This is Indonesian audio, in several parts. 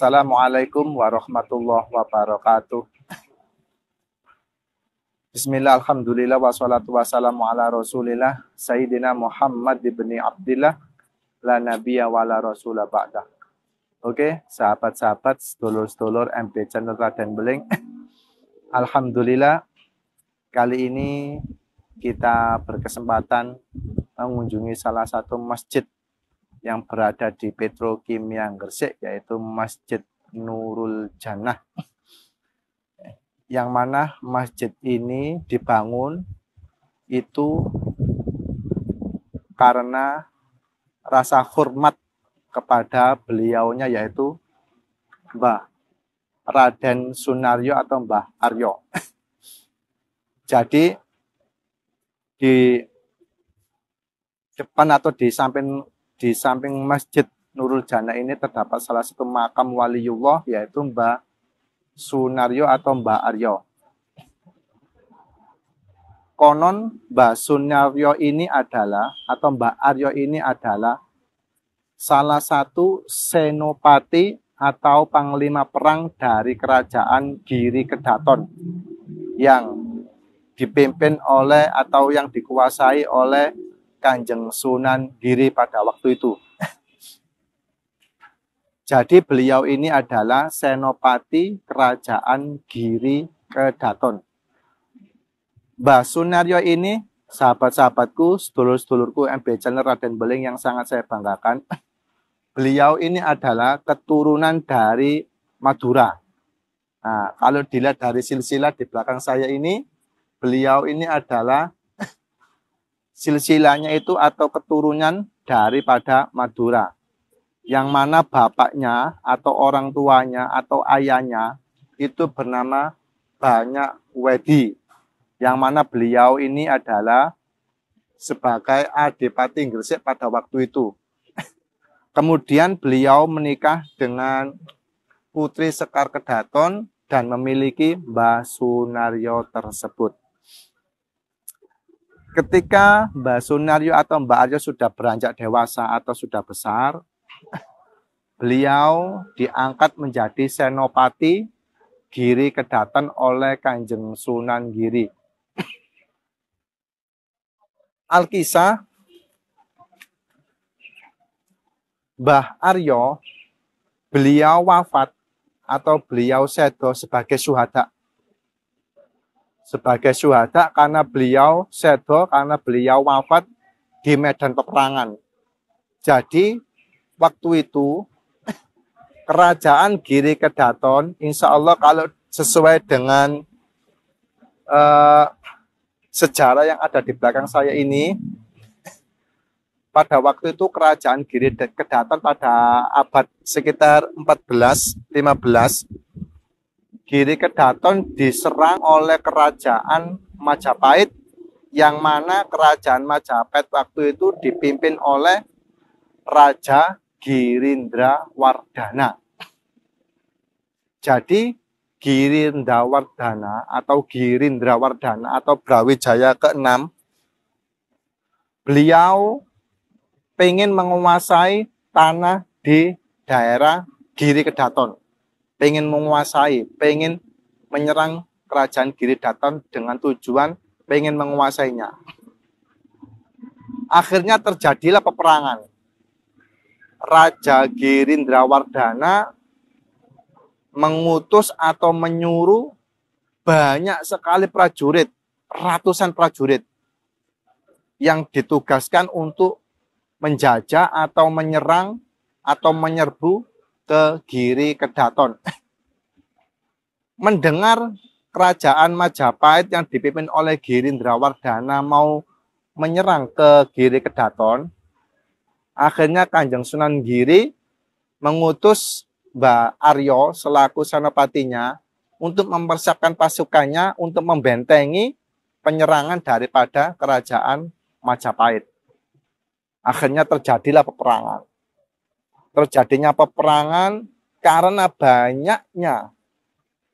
Assalamualaikum warahmatullahi wabarakatuh. Bismillah, alhamdulillah, wassalatu wassalamu ala rasulillah Sayyidina Muhammad ibni Abdillah la nabiyya wa la rasulah ba'dah. Oke, sahabat-sahabat, sedulur-sedulur MB Channel Raden Beling. Alhamdulillah, kali ini kita berkesempatan mengunjungi salah satu masjid yang berada di Petrokimia Gresik, yaitu Masjid Nurul Jannah. Yang mana masjid ini dibangun itu karena rasa hormat kepada beliaunya, yaitu Mbah Raden Sunaryo atau Mbah Aryo. Jadi di depan atau di samping Masjid Nurul Jannah ini terdapat salah satu makam waliullah, yaitu Mbah Sunaryo atau Mbah Aryo. Konon Mbah Sunaryo ini adalah, atau Mbah Aryo ini adalah salah satu senopati atau panglima perang dari kerajaan Giri Kedaton yang dipimpin oleh atau yang dikuasai oleh Kanjeng Sunan Giri pada waktu itu. Jadi beliau ini adalah senopati kerajaan Giri Kedaton. Mbah Sunaryo ini, sahabat-sahabatku, sedulur-sedulurku MB Channel Raden Beling yang sangat saya banggakan. Beliau ini adalah keturunan dari Madura. Nah, kalau dilihat dari silsilah di belakang saya ini, beliau ini adalah silsilahnya itu atau keturunan daripada Madura, yang mana bapaknya atau orang tuanya atau ayahnya itu bernama Banyak Wedi, yang mana beliau ini adalah sebagai Adipati Gresik pada waktu itu. Kemudian beliau menikah dengan Putri Sekar Kedaton dan memiliki Mbah Sunaryo tersebut. Ketika Mbah Sunaryo atau Mbah Aryo sudah beranjak dewasa atau sudah besar, beliau diangkat menjadi senopati Giri Kedaton oleh Kanjeng Sunan Giri. Alkisah, Mbah Aryo, beliau wafat atau beliau sedo sebagai syuhada. Sebagai syuhada karena beliau sedo, karena beliau wafat di medan peperangan. Jadi waktu itu kerajaan Giri Kedaton, insya Allah kalau sesuai dengan sejarah yang ada di belakang saya ini, pada waktu itu kerajaan Giri Kedaton pada abad sekitar 14-15, Giri Kedaton diserang oleh kerajaan Majapahit, yang mana kerajaan Majapahit waktu itu dipimpin oleh Raja Girindrawardhana. Jadi Girindrawardhana atau Brawijaya ke-6 Beliau pengen menguasai tanah di daerah Giri Kedaton. Pengen menguasai, pengen menyerang kerajaan Giri Kedaton dengan tujuan pengen menguasainya. Akhirnya terjadilah peperangan. Raja Girindrawardhana mengutus atau menyuruh banyak sekali prajurit, ratusan prajurit yang ditugaskan untuk menjajah atau menyerang atau menyerbu ke Giri Kedaton. Mendengar kerajaan Majapahit yang dipimpin oleh Girindrawardhana mau menyerang ke Giri Kedaton, akhirnya Kanjeng Sunan Giri mengutus Mbah Aryo selaku senopatinya untuk mempersiapkan pasukannya untuk membentengi penyerangan daripada kerajaan Majapahit. Akhirnya terjadilah peperangan. Terjadinya peperangan karena banyaknya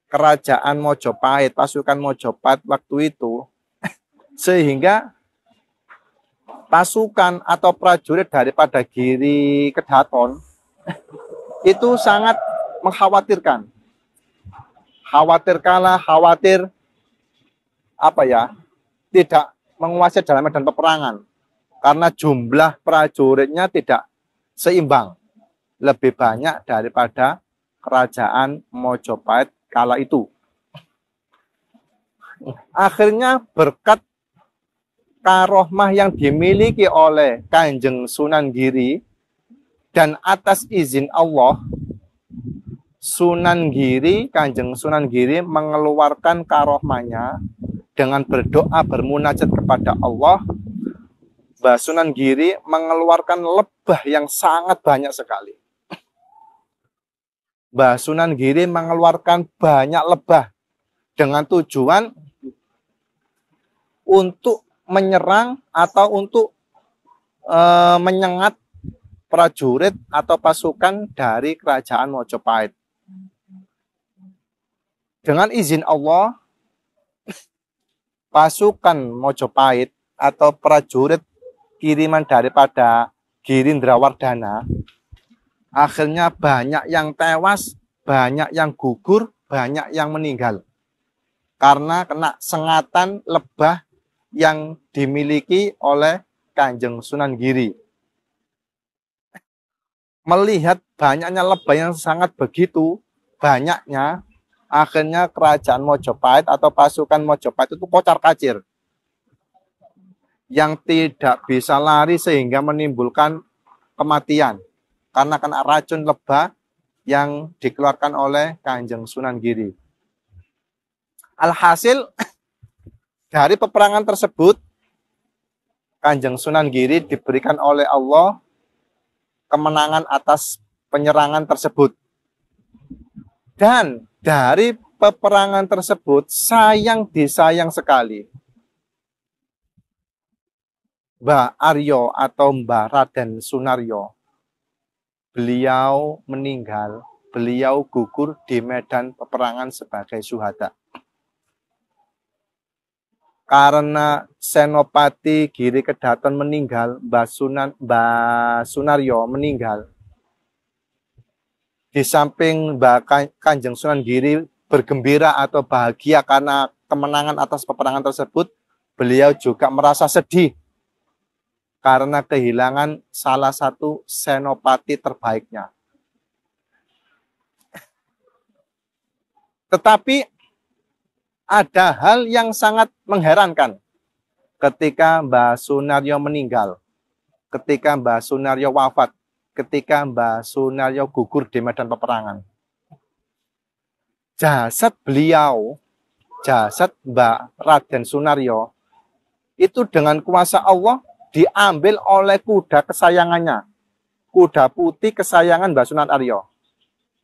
kerajaan Mojopahit, pasukan Mojopahit waktu itu, sehingga pasukan atau prajurit daripada Giri Kedaton itu sangat mengkhawatirkan. Khawatir tidak menguasai dalam medan peperangan karena jumlah prajuritnya tidak seimbang, lebih banyak daripada kerajaan Mojopahit kala itu. Akhirnya berkat karohmah yang dimiliki oleh Kanjeng Sunan Giri dan atas izin Allah, Kanjeng Sunan Giri mengeluarkan karohmahnya dengan berdoa bermunajat kepada Allah. Mbah Sunan Giri mengeluarkan lebah yang sangat banyak sekali. Mbah Sunan Giri mengeluarkan banyak lebah dengan tujuan untuk menyerang atau untuk menyengat prajurit atau pasukan dari kerajaan Mojopahit. Dengan izin Allah, pasukan Mojopahit atau prajurit kiriman daripada Girindrawardhana akhirnya banyak yang tewas, banyak yang gugur, banyak yang meninggal karena kena sengatan lebah yang dimiliki oleh Kanjeng Sunan Giri. Melihat banyaknya lebah yang sangat begitu banyaknya, akhirnya kerajaan Mojopahit atau pasukan Mojopahit itu kocar-kacir, yang tidak bisa lari sehingga menimbulkan kematian karena kena racun lebah yang dikeluarkan oleh Kanjeng Sunan Giri. Alhasil dari peperangan tersebut, Kanjeng Sunan Giri diberikan oleh Allah kemenangan atas penyerangan tersebut. Dan dari peperangan tersebut disayang sekali Mbah Aryo atau Mbah Raden Sunaryo. Beliau meninggal, beliau gugur di medan peperangan sebagai syuhada. Karena Senopati Giri Kedaton meninggal, Mbah Sunaryo meninggal. Di samping Mbah Kanjeng Sunan Giri bergembira atau bahagia karena kemenangan atas peperangan tersebut, beliau juga merasa sedih karena kehilangan salah satu senopati terbaiknya. Tetapi ada hal yang sangat mengherankan ketika Mbah Sunaryo meninggal, ketika Mbah Sunaryo wafat, ketika Mbah Sunaryo gugur di medan peperangan. Jasad beliau, jasad Mbah Raden Sunaryo, itu dengan kuasa Allah diambil oleh kuda kesayangannya, kuda putih kesayangan Mbah Sunan Aryo.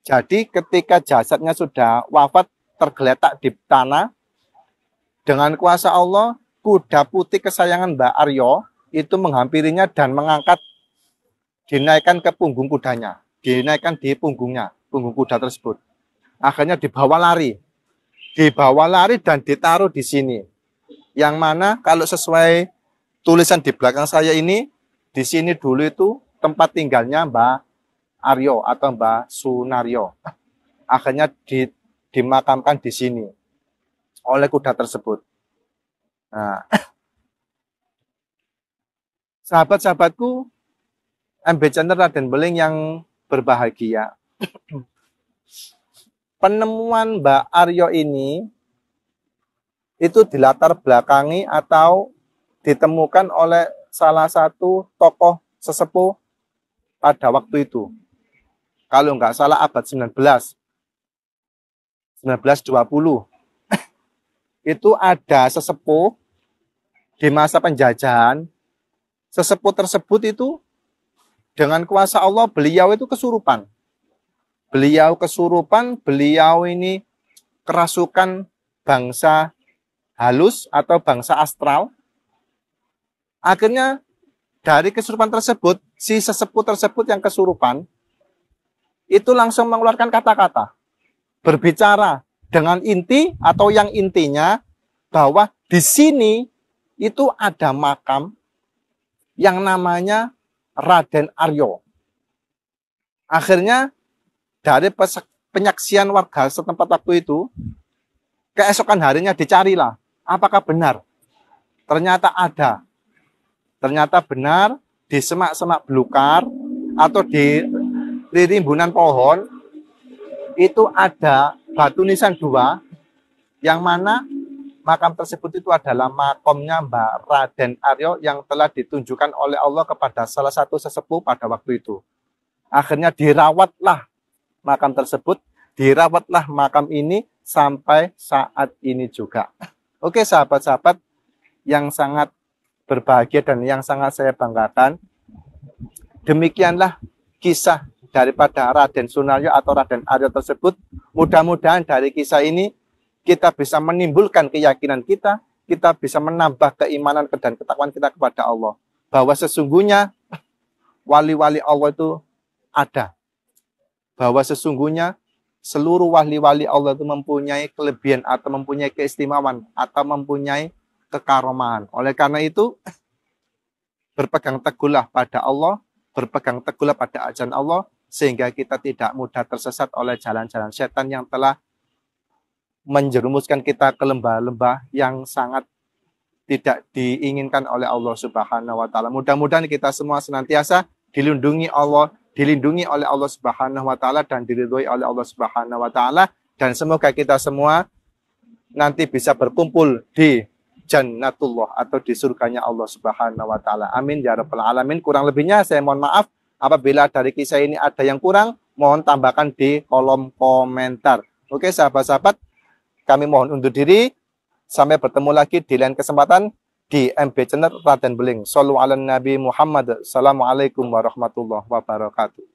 Jadi ketika jasadnya sudah wafat, tergeletak di tanah, dengan kuasa Allah, kuda putih kesayangan Mbah Aryo itu menghampirinya dan mengangkat, dinaikkan ke punggung kudanya, dinaikkan di punggungnya, punggung kuda tersebut. Akhirnya dibawa lari dan ditaruh di sini. Yang mana kalau sesuai tulisan di belakang saya ini, di sini dulu itu tempat tinggalnya Mbah Aryo atau Mbah Sunaryo. Akhirnya dimakamkan di sini oleh kuda tersebut. Nah, sahabat-sahabatku, MB Channel Raden Beling yang berbahagia, penemuan Mbah Aryo ini itu dilatar belakangi atau ditemukan oleh salah satu tokoh sesepuh pada waktu itu. Kalau nggak salah abad 1920. Itu ada sesepuh di masa penjajahan. Sesepuh tersebut itu dengan kuasa Allah beliau itu kesurupan. Beliau ini kerasukan bangsa halus atau bangsa astral. Akhirnya dari kesurupan tersebut, si sesepuh tersebut yang kesurupan itu langsung mengeluarkan kata-kata, berbicara dengan inti atau yang intinya bahwa di sini itu ada makam yang namanya Raden Aryo. Akhirnya dari penyaksian warga setempat waktu itu, keesokan harinya dicarilah apakah benar. Ternyata ada. Ternyata benar di semak-semak belukar atau di rimbunan pohon itu ada batu nisan 2 yang mana makam tersebut itu adalah makamnya Mbah Raden Aryo yang telah ditunjukkan oleh Allah kepada salah satu sesepuh pada waktu itu. Akhirnya dirawatlah makam tersebut, dirawatlah makam ini sampai saat ini juga. Oke sahabat-sahabat yang sangat berbahagia dan yang sangat saya banggakan, demikianlah kisah daripada Raden Sunaryo atau Raden Aryo tersebut. Mudah-mudahan dari kisah ini kita bisa menimbulkan keyakinan kita bisa menambah keimanan dan ketakwaan kita kepada Allah. Bahwa sesungguhnya wali-wali Allah itu ada. Bahwa sesungguhnya seluruh wali-wali Allah itu mempunyai kelebihan atau mempunyai keistimewaan atau mempunyai kekaromahan. Oleh karena itu, berpegang teguhlah pada Allah, berpegang teguhlah pada ajaran Allah, sehingga kita tidak mudah tersesat oleh jalan-jalan setan yang telah menjerumuskan kita ke lembah-lembah yang sangat tidak diinginkan oleh Allah Subhanahu wa taala. Mudah-mudahan kita semua senantiasa dilindungi oleh Allah Subhanahu wa taala dan diridhoi oleh Allah Subhanahu wa taala, dan semoga kita semua nanti bisa berkumpul di Jannatullah atau di surganya Allah Subhanahu wa taala. Amin ya rabbal alamin. Kurang lebihnya saya mohon maaf. Apabila dari kisah ini ada yang kurang, mohon tambahkan di kolom komentar. Oke sahabat-sahabat, kami mohon undur diri. Sampai bertemu lagi di lain kesempatan di MB Channel Raden Beling. Shallu ala Nabi Muhammad. Assalamualaikum warahmatullahi wabarakatuh.